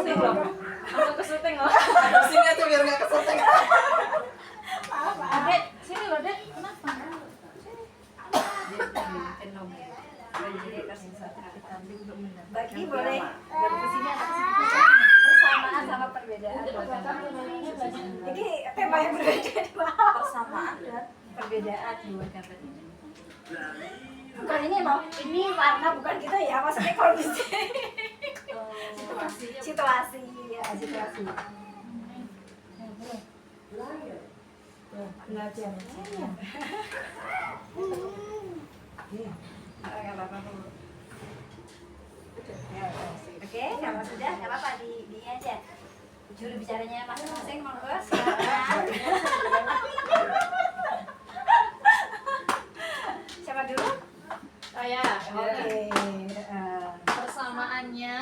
syuting loh. Aku ke syuting loh. Sini aja biar nggak keseteng. Adek, sini loh Dek. Kenapa? Bagi boleh kesini atau kesini persamaan sama perbedaan. Jadi tema yang berbeda persamaan dan perbedaan dua gambar ini. Bukan ini mau ini warna bukan gitu ya maksudnya kondisi. Situasi ya situasi. Belajar. Nggak apa-apa dulu. Oke, kalau sudah nggak apa-apa di aja. Juru bicaranya masing-masing monggo silakan. Siapa dulu? Saya. Oke. Persamaannya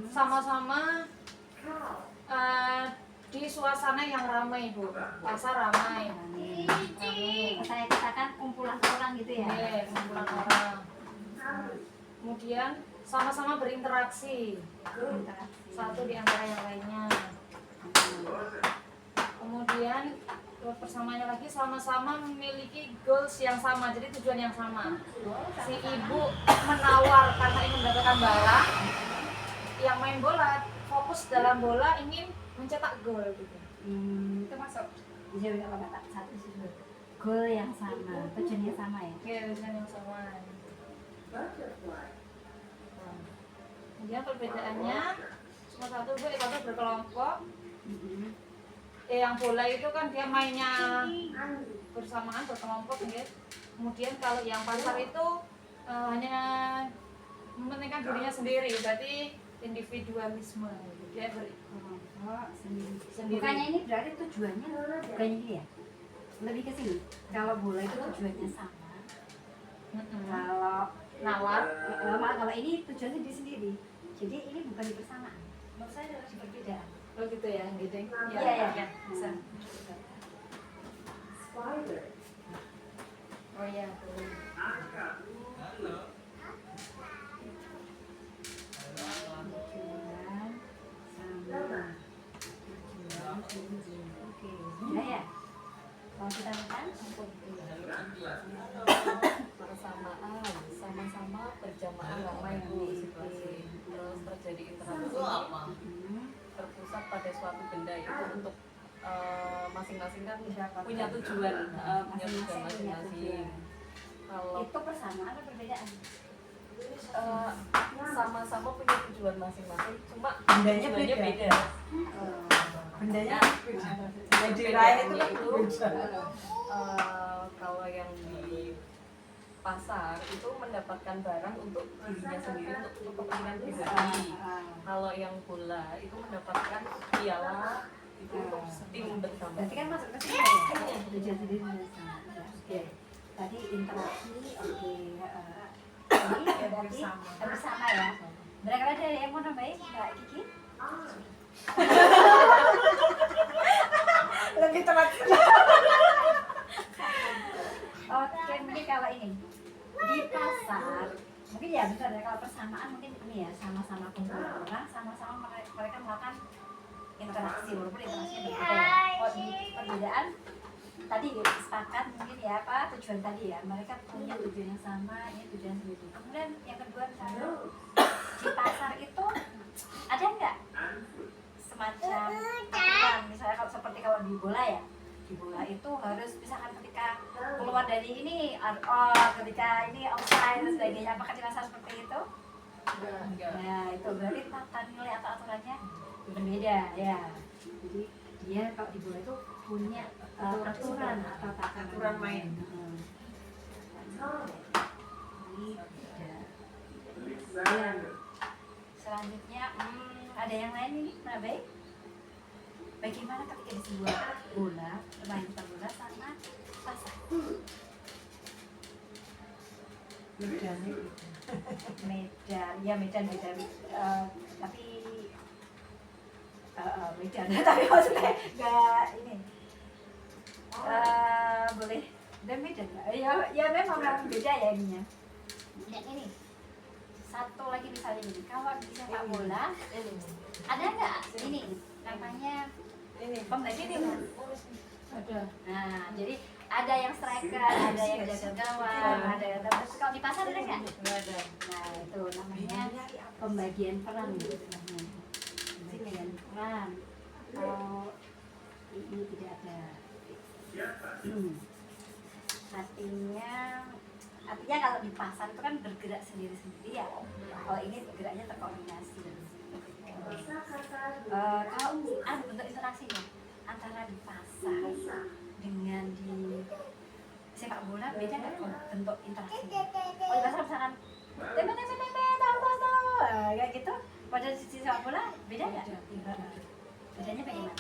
sama-sama di suasana yang ramai Bu. Pasar ramai. Saya katakan kumpulan orang gitu ya. Kumpulan orang. Kemudian sama-sama berinteraksi satu di antara yang lainnya. Kemudian persamaannya lagi sama-sama memiliki goals yang sama, jadi tujuan yang sama. Si ibu menawar karena ingin mendapatkan barang, yang main bola fokus dalam bola ingin mencetak gol gitu. Itu masuk. Jadi kalau kata satu sih goal yang sama, tujuannya sama ya. Oke, tujuan yang sama. Kemudian perbedaannya cuma satu Bu, itu berkelompok. Yang bola itu kan dia mainnya bersamaan berkelompok gitu. Kemudian kalau yang pasar itu hanya mementingkan dirinya sendiri, berarti individualisme. Dia berkelompok sendiri. Bukannya ini berarti tujuannya bukannya ini ya? Lebih ke sini. Kalau bola itu tujuannya sama. Kalau Nawar, kalau ini tujuannya diri sendiri. Jadi ini bukan di persamaan. Menurut saya adalah di perbedaan. oh gitu ya, gitu. Iya. Bisa. Oh iya. Oke, sudah ya. Mau kita makan? Persamaan, sama-sama berjamaah ramai Bu situasi. Terus terjadi interaksi terpusat pada suatu benda itu untuk masing-masing kan punya tujuan masing-masing. Kalau Itu persamaan atau perbedaan? sama-sama punya tujuan masing-masing, cuma Bendanya tujuannya beda. beda. Bendanya beda. Yang Bedanya diraih itu kan itu, beda. kalau yang di pasar itu mendapatkan barang untuk dirinya sendiri untuk kepentingan pribadi. Kalau yang bola itu mendapatkan piala itu untuk tim bersama. Berarti kan masuk ke sini ya? Tujuan sendiri sama. Oke. Tadi interaksi, oke. Ini berarti bersama ya. Barangkali ada yang mau nambahin Mbak Kiki? Lebih tepat. Oke, mungkin kalau ini di pasar mungkin ya benar ya, kalau persamaan mungkin ini ya sama-sama kumpul orang, sama-sama mereka melakukan interaksi walaupun interaksinya berbeda ya. Oh, di perbedaan tadi sepakat mungkin ya apa tujuan tadi ya, mereka punya tujuan yang sama, ini tujuan sendiri. Kemudian yang kedua misalnya di pasar itu ada nggak semacam aturan misalnya kalau seperti kalau di bola ya, di bola itu harus misalkan ketika keluar dari ini ketika ini offside dan sebagainya, apakah di pasar seperti itu? Enggak. Nah itu berarti tata nilai atau aturannya berbeda ya. Jadi dia kalau di bola itu punya aturan atau tata Aturan main. Ini beda. Ya. Selanjutnya ada yang lain ini Mbak Bay? Bagaimana ketika di sebuah bola, bermain bola sama pasar? Bedanya gitu. Medan, ya Medan tapi Medan, tapi maksudnya nggak ini boleh dan Medan nggak? Ya memang beda ya ininya. Yang ini satu lagi misalnya ini, kalau di sepak bola ada nggak ini namanya Ini. pembagian? Ada. Nah, jadi ada yang striker, ada yang jaga gawang, ada yang terus kalau di pasar ada nggak? Nggak ada. Nah, itu namanya pembagian peran. Pembagian peran. Kalau ini tidak ada. Artinya kalau di pasar itu kan bergerak sendiri-sendiri ya. Kalau ini geraknya terkoordinasi. Kalau ada bentuk interaksinya antara di pasar dengan di sepak bola beda nggak bentuk interaksinya? Kalau di pasar misalkan tahu kayak gitu, pada di sepak bola beda nggak? Bedanya bagaimana?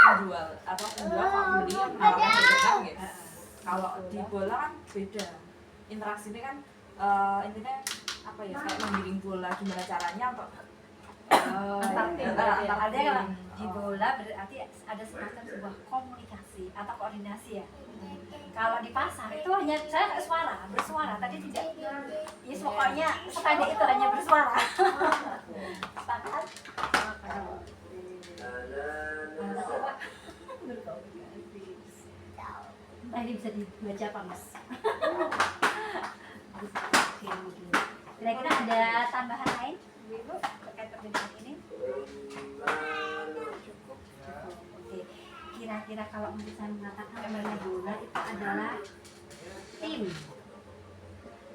Penjual atau penjual pembeli yang menawarkan dagangan gitu. Kalau di bola kan beda. Interaksi ini kan intinya apa ya, kayak menggiring bola gimana caranya untuk Antar tim. antar Ada tim. kalau di bola berarti ada semacam sebuah komunikasi atau koordinasi ya. Kalau di pasar itu hanya saya bersuara tadi tidak. Ya pokoknya sependek itu hanya bersuara. Sepakat? Tadi bisa dibaca apa mas? Kira-kira ada tambahan lain, Ibu, terkait perbedaan ini? Cukup. Oke. Kira-kira kalau bisa mengatakan namanya bola itu adalah tim.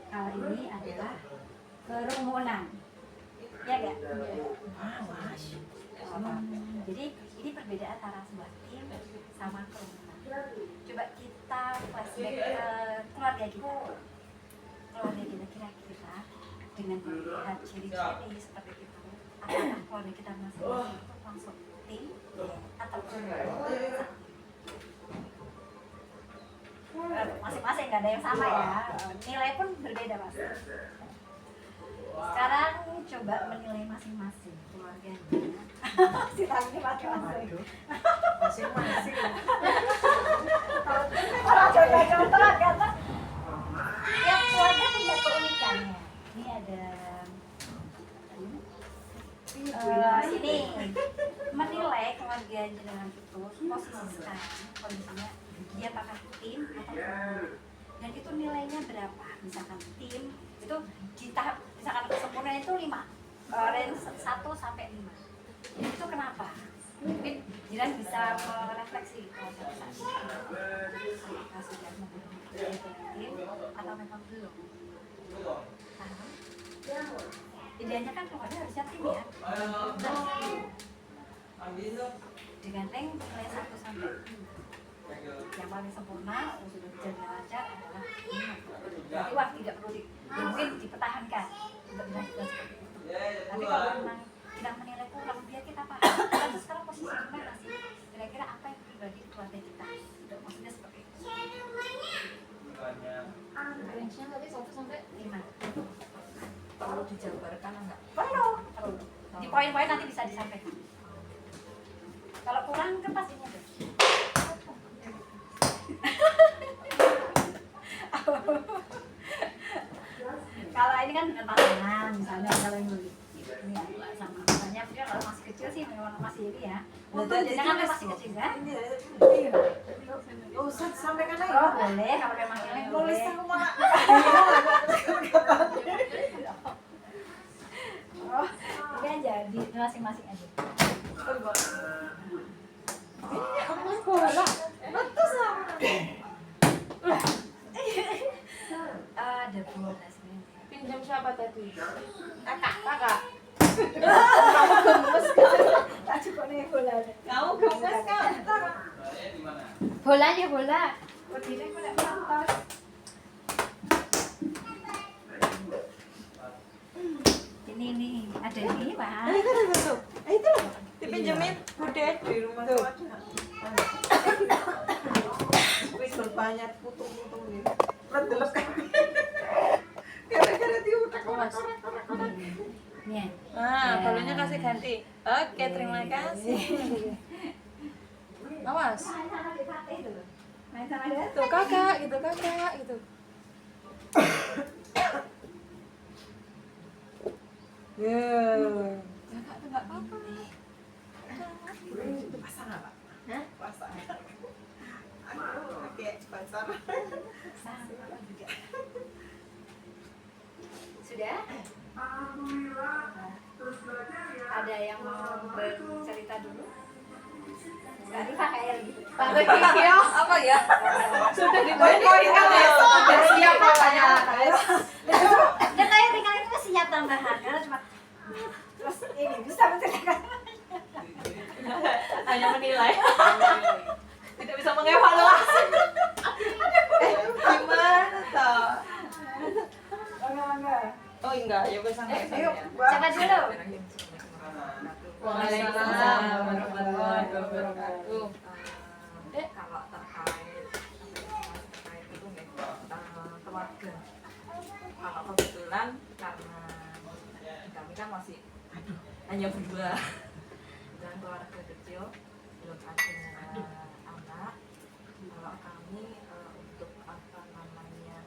Kalau ini adalah kerumunan. Ya enggak? Jadi ini perbedaan antara sebuah tim sama kerumunan. Coba kita flashback ke keluarga kita. Keluarga kita kira-kira dengan melihat ciri-ciri seperti itu, apakah keluarga kita masing-masing itu langsung tim atau kerumunan? Masing-masing nggak ada yang sama ya, nilai pun berbeda mas. Sekarang coba menilai masing-masing keluarganya. Si Tami masing-masing. Masing-masing. Kalau coba contoh kata tiap keluarga punya keunikannya. Ini ada ini menilai keluarga jenengan itu posisi sekarang kondisinya dia apakah tim atau kerumunan, dan itu nilainya berapa? Misalkan tim itu di tahap misalkan kesempurnaan itu 5, range 1 sampai 5. Itu kenapa? Mungkin jiran bisa merefleksi kalau saat ini apakah sudah mempunyai tim atau memang belum. Paham? Idealnya kan keluarga harusnya tim ya. Dengan rank nilai 1 sampai 5. Yang paling sempurna sudah berjalan lancar adalah 5. Berarti wah tidak perlu mungkin dipertahankan untuk dilanjutkan seperti itu. Tapi kalau memang kita menilai kurang, biar kita paham kita sekarang posisi di mana sih, kira-kira apa yang terjadi di keluarga kita, maksudnya seperti itu. Range-nya tadi 1 sampai 5. Perlu dijabarkan enggak? Perlu. Di poin-poin nanti bisa disampaikan. Kalau kurang kan pas ini ada. Kalau ini kan dengan pasangan misalnya, kalau yang ini sama misalnya dia kalau masih kecil sih memang masih ini ya. Jangan masih kecil kan? Iya. Oh, sampaikan aja. Oh boleh, kalau memang ini boleh. Nulis aku malah. Oh, ini aja di masing-masing aja. Ada bola sebenarnya. pinjam siapa tadi? Kakak. Tak cukup nih bola. Kamu gemes kan? Bolanya bola. Berdiri aku nak nonton. Ini ada ini pak. Itu tuh. Itu loh. Dipinjemin Bude di rumah tuh ada. Wis berbanyak putung-putung gitu. Redelep kan. Gara-gara diutak Mas. Nih. Nah, balonnya kasih ganti. Oke, terima kasih. Awas. Ayo main sama dia. Tuh kakak gitu. Kakak tuh nggak apa-apa. Pasar apa? Hah? Pasar. Aku pakai pasar. Sama juga. Sudah? Ada yang mau bercerita dulu? Nggak Rifa kayak gitu. Tante Kikyo Apa ya? sudah dipoin-poin kan ya? Sudah siap pokoknya. Dan kayak Rika itu siap tambahan karena cuma terus ini bisa menceritakan. Hanya menilai. Tidak bisa mengevaluasi. Gimana toh? Bangga. Oh enggak, ya wes sampai Ayo, Siapa dulu? Waalaikumsalam warahmatullahi wabarakatuh. Kalau terkait itu nih keluarga. Kalau kebetulan karena kami kan masih hanya berdua dan keluarga kecil belum ada anak. Kalau kami untuk apa namanya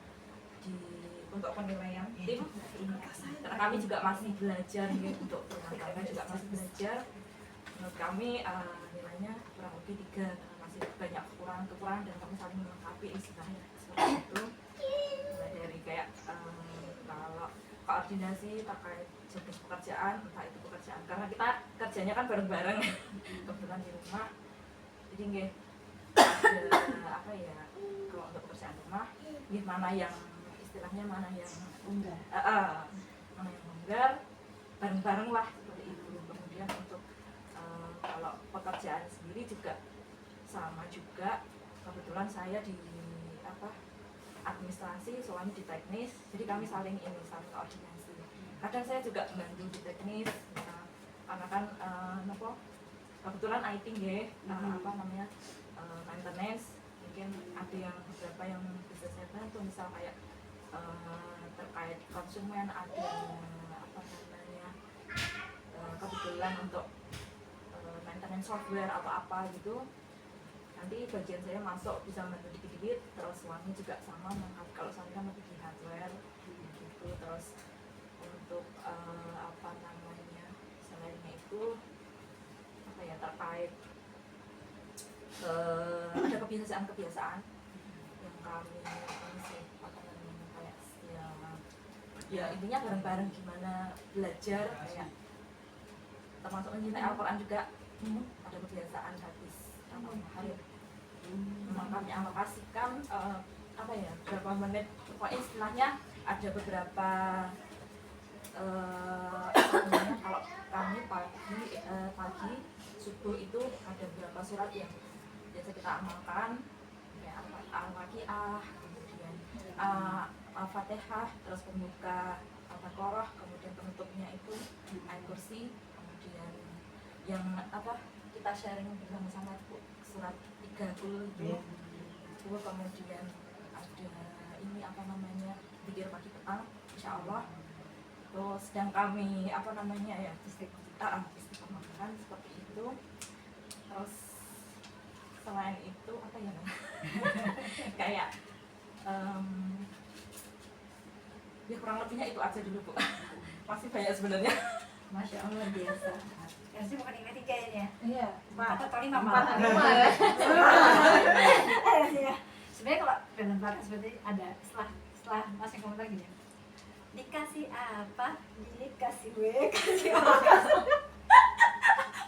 untuk penilaian tim karena kami juga masih belajar gitu, untuk rumah tangga juga masih belajar. Menurut kami nilainya kurang lebih 3 karena masih banyak kekurangan dan kami saling melengkapi istilahnya seperti itu. Mulai dari kayak kalau koordinasi terkait jenis pekerjaan, entah itu pekerjaan karena kita kerjanya kan bareng-bareng kebetulan di rumah, jadi nggih ada apa ya, kalau untuk pekerjaan rumah gimana yang istilahnya mana yang Enggak. mana yang longgar bareng-bareng lah seperti itu. Kemudian untuk kalau pekerjaan sendiri juga sama juga, kebetulan saya di administrasi, soalnya di teknis, jadi kami saling koordinasi. Kadang saya juga bantu di teknis karena kan kebetulan IT nggih, maintenance, mungkin ada yang beberapa yang bisa saya bantu, misal kayak terkait konsumen, ada kebetulan untuk maintenance software atau apa gitu, nanti bagian saya masuk bisa bantu dikit-dikit. Terus suami juga sama, kalau suami kan lebih di hardware gitu. Terus untuk selainnya itu terkait ada kebiasaan-kebiasaan yang kami kayak ya intinya bareng-bareng gimana belajar, kayak termasuk mencintai Al-Quran juga. Ada kebiasaan habis hari memang kami alokasikan berapa menit, pokoknya istilahnya ada beberapa kalau kami pagi subuh itu ada beberapa surat yang biasa kita amalkan, kayak Al-Waqiah, kemudian Al-Fatihah, terus pembuka Al-Baqarah, kemudian penutupnya itu Ayatul Kursi, kemudian yang kita sharing bersama-sama itu surat 30 itu. Kemudian ada ini zikir pagi petang insyaallah. Terus sedang kami istiqomahkan seperti itu. Terus selain itu kayak ya kurang lebihnya itu aja dulu Bu. Masih banyak sebenarnya. Masya Allah biasa. Yang sih bukan ini 3 ini ya? Iya. 4 atau 5 4 malah. 5 ya. Ya. Sebenarnya kalau dalam bahasa seperti ada setelah masih komentar gini. Dikasih apa? Dikasih kasih apa?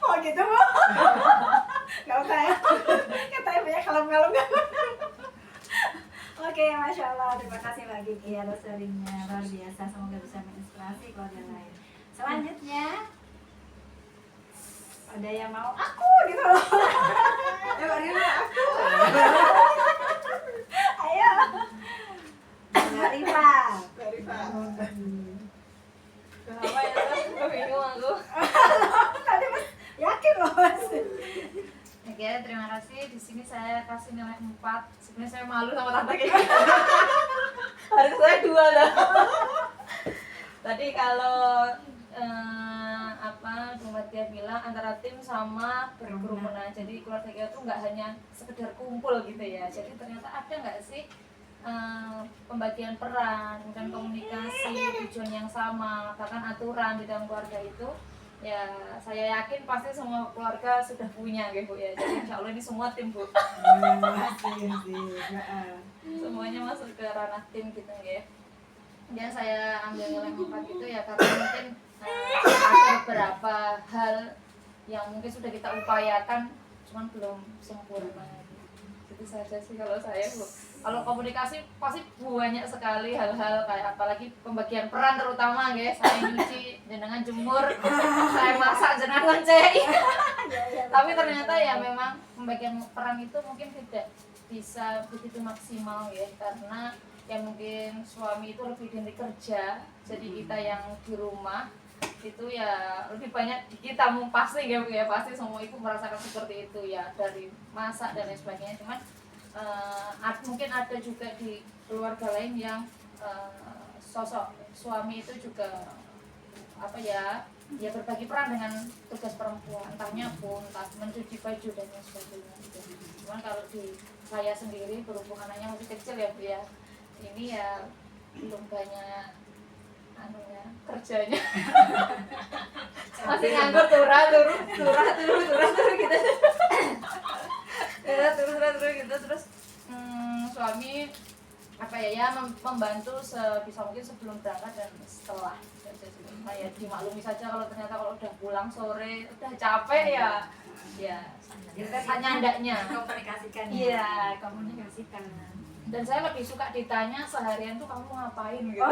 Oh gitu Bu? Gak usah ya? Katanya banyak kalem-kalem. Oke, Masya Allah. Terima kasih Mbak Kiki atas sharingnya. Luar biasa. Semoga bisa menginspirasi keluarga lain. Selanjutnya ada yang mau aku gitu loh. Aku. Ayo. Mbak Rifa. Kenapa ya? Gue bingung aku. Tadi Mas yakin loh Mas. Oke, terima kasih. Di sini saya kasih nilai 4. Sebenarnya saya malu sama tante kayak harus saya 2 lah. Tadi kalau Buat dia bilang antara tim sama berkerumunan. Jadi keluarga kita tuh nggak hanya sekedar kumpul gitu ya. Jadi ternyata ada nggak sih pembagian peran dan komunikasi, tujuan yang sama, bahkan aturan di dalam keluarga itu. Ya saya yakin pasti semua keluarga sudah punya gitu ya. Jadi insya Allah ini semua tim Bu. Semuanya masuk ke ranah tim gitu ya. Dan saya ambil nilai 4 itu ya karena mungkin ada beberapa hal yang mungkin sudah kita upayakan cuman belum sempurna. Itu saja sih kalau saya Bu. Kalau komunikasi pasti banyak sekali hal-hal kayak apalagi pembagian peran terutama guys. Saya nyuci, jenengan jemur, saya masak, jenengan ngoncei. Tapi ternyata ya memang pembagian peran itu mungkin tidak bisa begitu maksimal ya karena ya mungkin suami itu lebih identik kerja, jadi kita yang di rumah itu ya lebih banyak di kita pasti ya Bu ya, pasti semua ibu merasakan seperti itu ya, dari masak dan lain sebagainya. Cuman mungkin ada juga di keluarga lain yang sosok suami itu juga apa ya berbagi peran dengan tugas perempuan, entah nyapu, entah mencuci baju dan lain sebagainya gitu. Cuman kalau di saya sendiri berhubung anaknya masih kecil ya Bu ya, ini ya belum banyak kerjanya. Masih nganggur turah gitu. Turah gitu terus suami apa ya membantu sebisa mungkin sebelum berangkat dan setelah. Ya dimaklumi saja kalau ternyata kalau udah pulang sore udah capek ya hanya andaknya komunikasikan. Iya, komunikasikan. Dan saya lebih suka ditanya seharian tuh kamu ngapain gitu.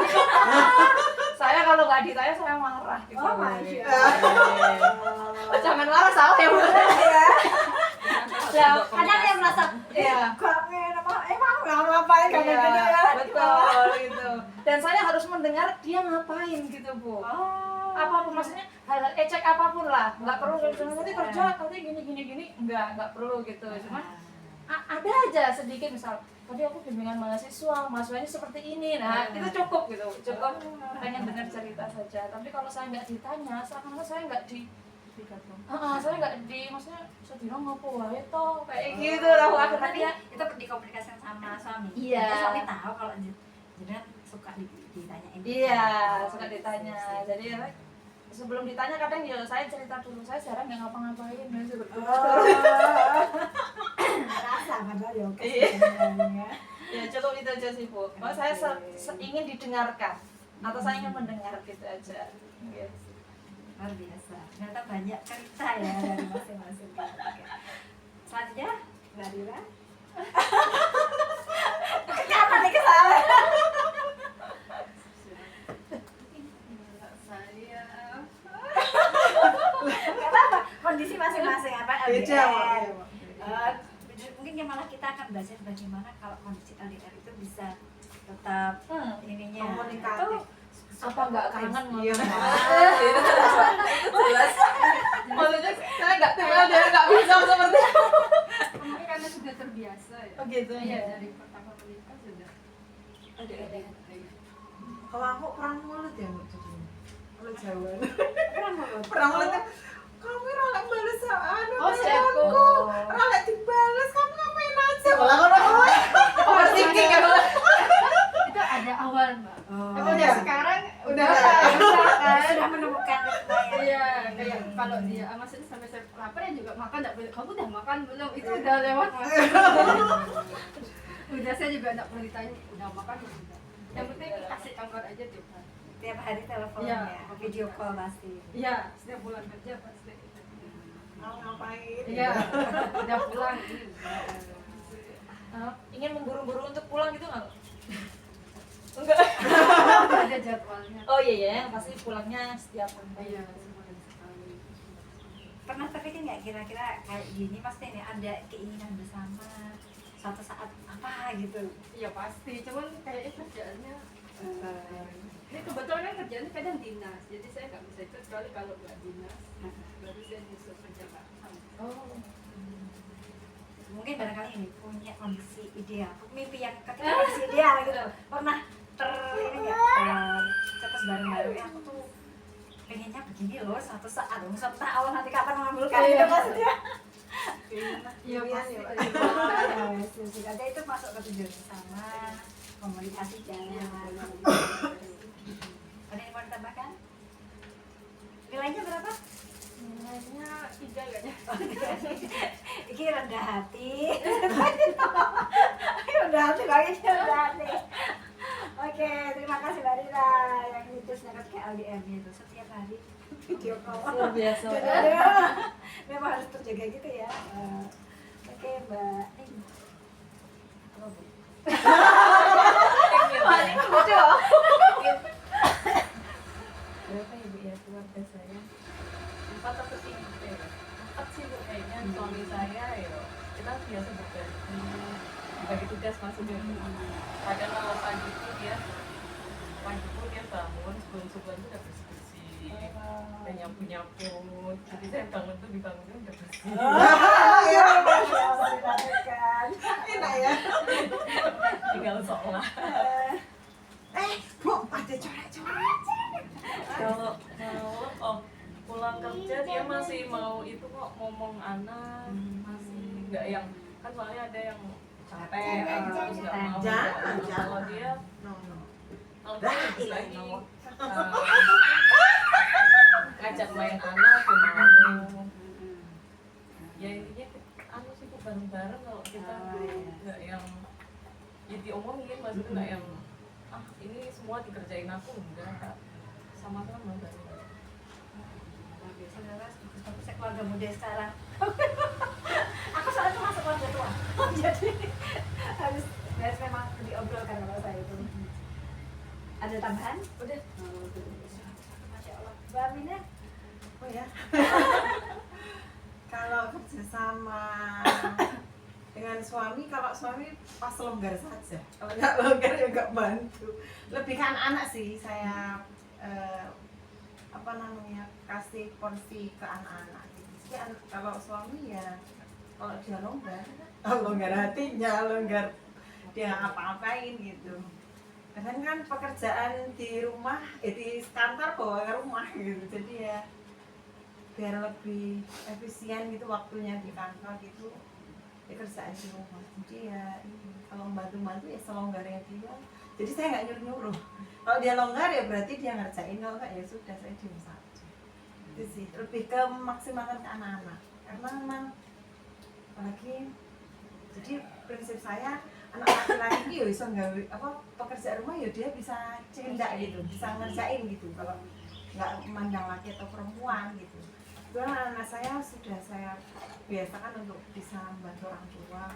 Saya kalau nggak ditanya saya marah gitu. Oh, masya Oh, jangan marah salah ya Bu. Ya, kadang dia merasa kamu emang nggak ngapain kamu gitu ya. Betul gitu. Dan saya harus mendengar dia ngapain gitu Bu. Apapun maksudnya hal ecek apapun lah, nggak perlu nanti kerja nanti gini nggak perlu gitu. Cuman ada aja sedikit misal tadi aku bimbingan mahasiswanya seperti ini, nah itu cukup gitu, cukup pengen dengar cerita saja. Tapi kalau saya nggak ditanya, seakan-akan saya nggak saya nggak maksudnya saya bilang ngapu wae toh kayak gitu lah. Akhirnya Tapi dia itu dikomunikasikan sama suami. Iya. Jadi suami tahu kalau jenengan suka ditanyain. Iya, suka ditanya. Jadi ya, sebelum ditanya kadang ya saya cerita dulu, saya jarang nggak ngapa-ngapain. Rasa padahal ya oke. Ya cukup itu aja sih Bu. Saya ingin didengarkan atau saya ingin mendengar gitu aja. Yes. Luar biasa. Ternyata banyak cerita ya dari masing-masing. Selanjutnya Mbak Dira. Kenapa nih kesalahan? Kenapa? Kondisi masing-masing apa? Beda, LDR. Mungkin ya malah kita akan belajar bagaimana kalau kondisi LDR itu bisa tetap ininya komunikatif. Apa nggak kangen Iya. itu jelas. Maksudnya saya nggak tinggal dia nggak bisa seperti itu. Mungkin karena sudah terbiasa ya. Oh gitu Iya, ya. dari pertama menikah sudah Ada. Kalau aku perang mulut ya Mbak Jadi. Kalau Jawa. Perang mulut. Perang mulut kan, kamu ralek balas Oh, teleponku. siapku. Ralek dibales, kamu ngapain aja? Malah overthinking ya. itu ada awal mbak. Oh. Tapi iya. sekarang Udah Sudah menemukan ritme yang iya kayak kalau dia maksudnya sampai saya lapar ya juga makan nggak boleh. Kamu udah makan belum? Itu udah lewat mas. Udah saya juga nggak perlu ditanya udah makan belum. Udah. Yang penting kasih kabar aja tiap hari. tiap hari teleponnya, Iya. video call pasti. Iya setiap bulan kerja pasti. Mau ngapain? Iya udah pulang. Ingin memburu-buru untuk pulang gitu nggak? Enggak. Ada jadwalnya. Oh iya pasti pulangnya setiap hari. Iya sebulan sekali. Pernah terpikir nggak kira-kira kayak gini pasti ini ada keinginan bersama suatu saat apa gitu? Iya pasti, cuman kayaknya kerjaannya ini kebetulan kan kerjaannya kadang dinas, jadi saya nggak bisa ikut kecuali kalau nggak dinas, baru saya nyusul kerja sama. Oh. Mungkin barangkali ini punya kondisi ideal, mimpi yang ketika kondisi ideal gitu. Pernah ini nggak cetus bareng-bareng aku tuh pengennya begini loh suatu saat Allah nanti kapan mengabulkan itu maksudnya. Iya kan ya. Ada itu masuk ke tujuan bersama, komunikasi jalan. Ada yang mau ditambahkan? Nilainya berapa? Nilainya 3 kayaknya. Ini rendah hati. Rendah hati bangetnya rendah hati. Oke, terima kasih Mbak Rita yang itu sangat ke LDM-nya itu setiap hari video call. Luar biasa. Jadi, memang harus terjaga gitu ya. Oke Mbak. Apa Bu? Berapa ya Bu ya keluarga saya? 4 atau 3 ya? 4 sih Bu kayaknya. Suami saya ya kita biasa berbagi bagi tugas masing-masing. Kadang kalau pagi itu dia bangun sebelum subuh itu udah bersih-bersih dan nyapu-nyapu. Jadi saya bangun tuh dibangunnya udah bersih. Iya, Dilakukan. enak ya. Tinggal seolah. Bu, ada coret-coret. Kalau pulang kerja dia masih mau itu kok ngomong anak, masih nggak yang kan soalnya ada yang capek terus nggak mau. Jangan. Kalau dia No, no. kalau dia lebih lagi ngajak main anak dia mau. Ya intinya anu sih Bu, bareng-bareng kalau kita nggak yang ya diomongin, maksudnya nggak yang ini semua dikerjain aku, enggak, sama-sama bareng. Saudara, saya keluarga muda sekarang. Aku soalnya masuk keluarga tua. Jadi harus memang diobrolkan kalau saya itu. Ada tambahan? Udah. Masya Allah. Mbak Aminah? Oh ya. Kalau kerjasama dengan suami, kalau suami pas longgar saja. Kalau nggak longgar ya nggak bantu. Lebih kan anak sih saya kasih porsi ke anak-anak. Jadi kalau suami ya kalau dia longgar hatinya, longgar dia apa-apain gitu. Kadang kan pekerjaan di rumah, di kantor bawa ke rumah gitu. Jadi ya biar lebih efisien gitu waktunya di kantor gitu, ya kerjaan di rumah. Jadi ya kalau membantu-bantu ya selonggarnya dia. Jadi saya nggak nyuruh-nyuruh. Kalau dia longgar ya berarti dia ngerjain, kalau nggak ya sudah saya diem saja. Itu sih lebih ke memaksimalkan ke anak-anak. Karena memang apalagi jadi prinsip saya anak laki-laki ya bisa nggak pekerjaan rumah ya dia bisa cendak gitu, bisa ngerjain gitu. Kalau nggak memandang laki atau perempuan gitu. Karena anak saya sudah saya biasakan untuk bisa membantu orang tua,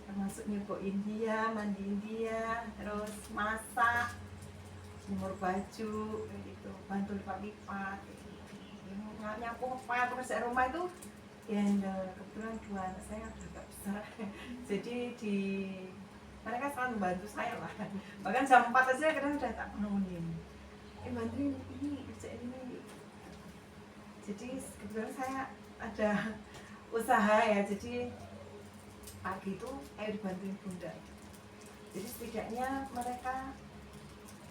termasuk nyubuhin dia, mandiin dia, terus masak, jemur baju, kayak gitu, bantu lipat-lipat, gitu. Nyapu ngepel pekerjaan rumah itu ya kebetulan 2 anak saya agak besar, jadi mereka selalu membantu saya lah. Bahkan jam 4 aja kadang udah tak nemenin, bantuin ini kerjain ini. Jadi kebetulan saya ada usaha ya, jadi pagi itu ayo dibantuin bunda. Jadi setidaknya mereka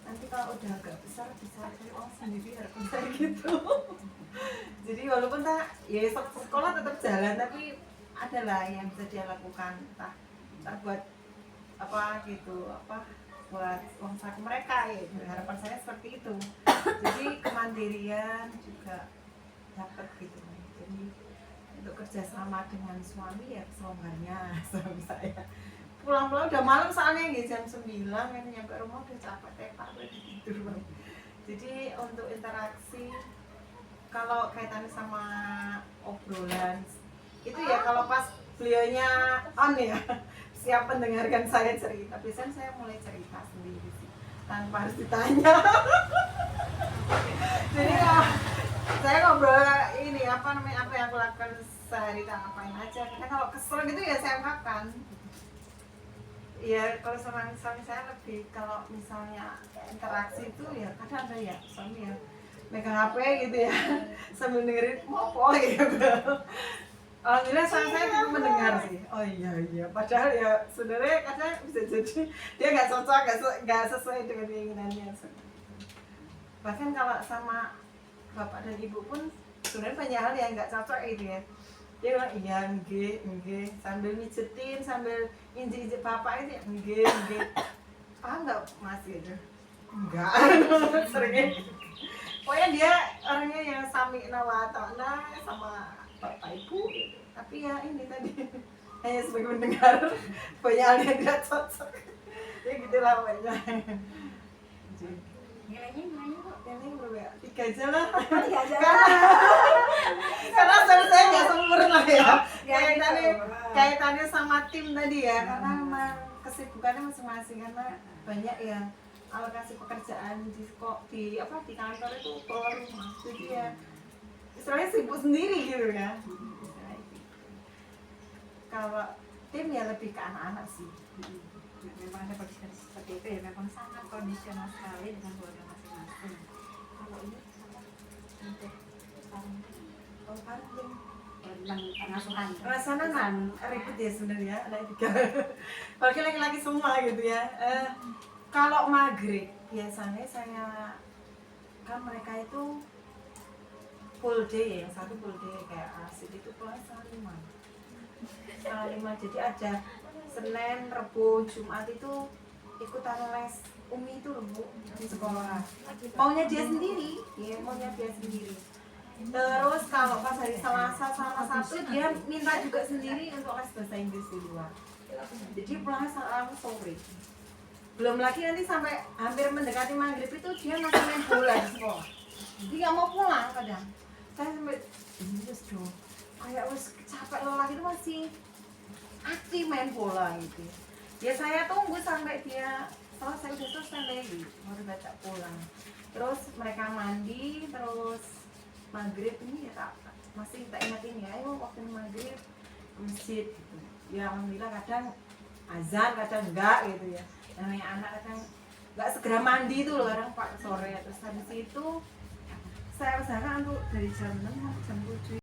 nanti kalau udah agak besar bisa cari uang sendiri harapan saya gitu. Jadi walaupun ya sekolah tetap jalan, tapi adalah yang bisa dia lakukan, entah buat apa gitu, buat uang saku mereka ya. Harapan saya seperti itu. Jadi kemandirian juga dapat gitu. Jadi untuk kerjasama dengan suami ya selonggarnya suami saya. Pulang-pulang udah malam soalnya jam 9 kan, nyampe rumah udah capek tepak udah tidur. Jadi untuk interaksi kalau kaitannya sama obrolan itu ya kalau pas beliaunya on ya siap mendengarkan saya cerita, biasanya saya mulai cerita sendiri sih tanpa harus ditanya. Jadi saya ngobrol ini apa yang aku lakukan sehari, ngapain aja. Karena kalau kesel gitu ya saya makan. Ya kalau sama suami saya lebih, kalau misalnya interaksi itu ya kadang ada ya suami ya megang HP gitu ya sambil dengerin mau apa gitu. Alhamdulillah suami saya juga mendengar sih. Oh iya, padahal ya sebenarnya kadang bisa jadi dia nggak cocok, nggak sesuai dengan keinginannya. Bahkan kalau sama bapak dan ibu pun sebenarnya banyak hal yang nggak cocok gitu ya. Dia bilang iya nggih sambil mijetin sambil injek bapak itu nggih paham nggak mas gitu enggak sering pokoknya dia orangnya yang sami nawatona sama bapak ibu gitu. Tapi ya ini tadi hanya sebagai mendengar banyak hal yang tidak cocok ya gitulah pokoknya. Nilainya kok. Ini berapa ya? 3 aja lah. Tiga aja. Karena saya nggak sempurna lah ya. Ya, Kaitannya sama tim tadi ya, karena memang kesibukannya masing-masing karena banyak yang alokasi pekerjaan di kantor itu keluar rumah. Jadi ya istilahnya sibuk sendiri gitu ya. Kalau tim ya lebih ke anak-anak sih. Memang ada kondisi seperti itu ya, memang sangat kondisional sekali dengan keluarga masing-masing. Kalau ini untuk Kalau parenting tentang pengasuhan, rasanya ribet ya sebenarnya ada 3 apalagi laki-laki semua gitu ya. Kalau maghrib biasanya saya kan mereka itu full day ya, yang satu full day kayak Asid itu pulang setengah 5 jadi ada Senin, Rebo, Jumat itu ikutan les Umi itu loh Bu di sekolah maunya dia sendiri ya maunya dia sendiri. Terus kalau pas hari Selasa sama Sabtu dia minta juga sendiri untuk les bahasa Inggris di luar. Jadi pulangnya sore. Belum lagi nanti sampai hampir mendekati maghrib itu dia masih main bola di sekolah. Dia nggak mau pulang kadang. Saya sampai terus dong. Kayak wes capek lelah itu masih aktif main bola gitu. Ya saya tunggu sampai dia selesai udah selesai lagi baru baca pulang. Terus mereka mandi terus maghrib ini ya masih tak ingetin ya, ayo waktu maghrib ke masjid gitu. Ya alhamdulillah kadang azan kadang enggak gitu ya. Namanya anak kadang enggak segera mandi itu loh kadang Pak sore. Terus habis itu saya usahakan untuk dari jam 6 sampai jam 7